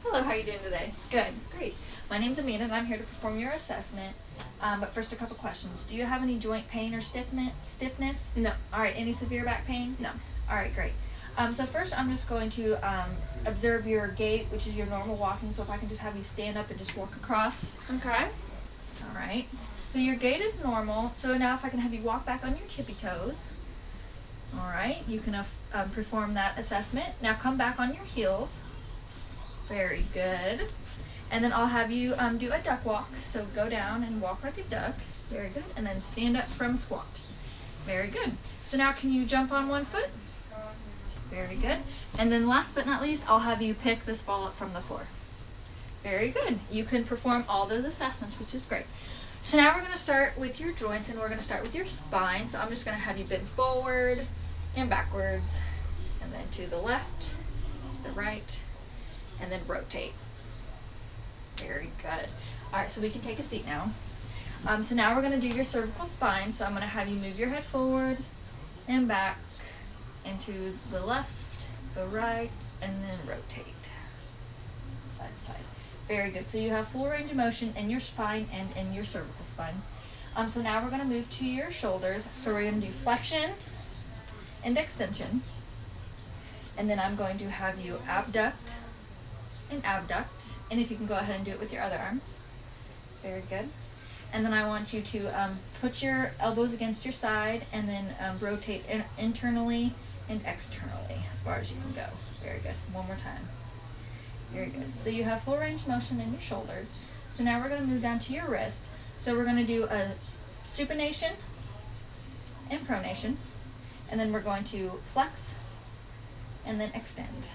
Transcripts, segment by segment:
Hello, how are you doing today? Good, great. My name's Amanda and I'm here to perform your assessment. But first, a couple questions. Do you have any joint pain or stiffness? No. Alright, any severe back pain? No. Alright, great. So first I'm just going to observe your gait, which is your normal walking. So if I can just have you stand up and just walk across. Okay. Alright. So your gait is normal. So now if I can have you walk back on your tippy toes. Alright, you can perform that assessment. Now come back on your heels. Very good. And then I'll have you do a duck walk. So go down and walk like a duck. Very good. And then stand up from squat. Very good. So now can you jump on one foot? Very good. And then last but not least, I'll have you pick this ball up from the floor. Very good. You can perform all those assessments, which is great. So now we're going to start with your joints and we're going to start with your spine. So I'm just going to have you bend forward and backwards and then to the left, the right, and then rotate. Very good. Alright, so we can take a seat now. So now we're going to do your cervical spine. So I'm going to have you move your head forward and back and to the left, the right, and then rotate. Side to side. Very good. So you have full range of motion in your spine and in your cervical spine. So now we're going to move to your shoulders. So we're going to do flexion and extension. And then I'm going to have you abduct and abduct, and if you can go ahead and do it with your other arm. Very good. And then I want you to put your elbows against your side and then rotate internally and externally as far as you can go. Very good. One more time. Very good. So you have full range of motion in your shoulders. So now we're going to move down to your wrist. So we're going to do a supination and pronation, and then we're going to flex and then extend.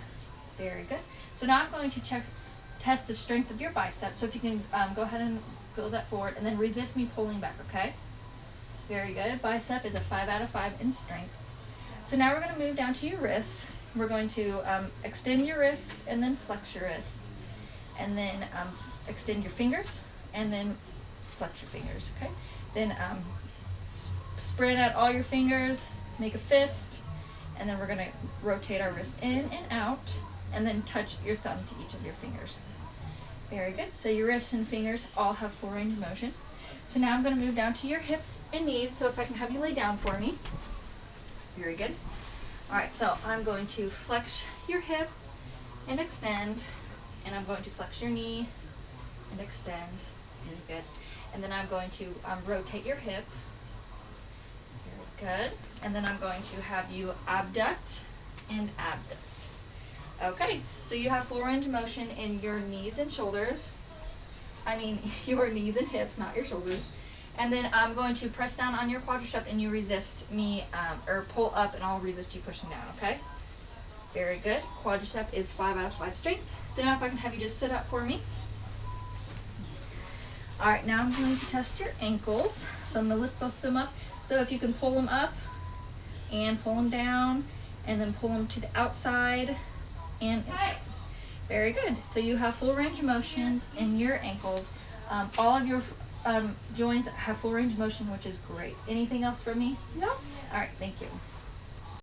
Very good. So now I'm going to test the strength of your bicep. So if you can go ahead and go that forward and then resist me pulling back, okay? Very good. Bicep is a 5 out of 5 in strength. So now we're going to move down to your wrists. We're going to extend your wrist and then flex your wrist. And then extend your fingers and then flex your fingers, okay? Then spread out all your fingers, make a fist, and then we're going to rotate our wrist in and out. And then touch your thumb to each of your fingers. Very good. So your wrists and fingers all have full range of motion. So now I'm going to move down to your hips and knees. So if I can have you lay down for me. Very good. Alright, so I'm going to flex your hip and extend. And I'm going to flex your knee and extend. Very good. And then I'm going to rotate your hip. Very good. And then I'm going to have you abduct and abduct. Okay, so you have full range of motion in your knees and shoulders. I mean, your knees and hips, not your shoulders. And then I'm going to press down on your quadricep and you resist me, or pull up and I'll resist you pushing down, okay? Very good. Quadricep is 5 out of 5 strength. So now if I can have you just sit up for me. Alright, now I'm going to test your ankles. So I'm going to lift both of them up. So if you can pull them up and pull them down and then pull them to the outside. And inside. Very good. So you have full range of motions in your ankles. All of your joints have full range of motion, which is great. Anything else from me? No. All right. Thank you.